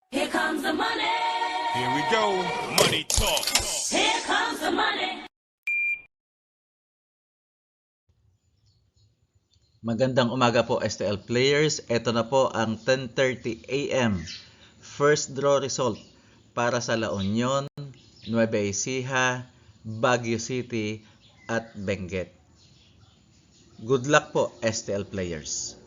Here comes the money. Here we go. Money talk. Here comes the money. Magandang umaga po STL players. Ito na po ang 10:30 AM first draw result para sa La Union, Nueva Ecija, Baguio City at Benguet. Good luck po STL players.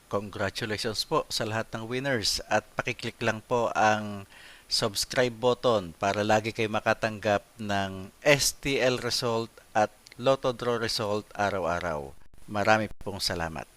Congratulations po sa lahat ng winners at pakiclick lang po ang subscribe button para lagi kayo makatanggap ng STL result at Lotto Draw result araw-araw. Marami pong salamat.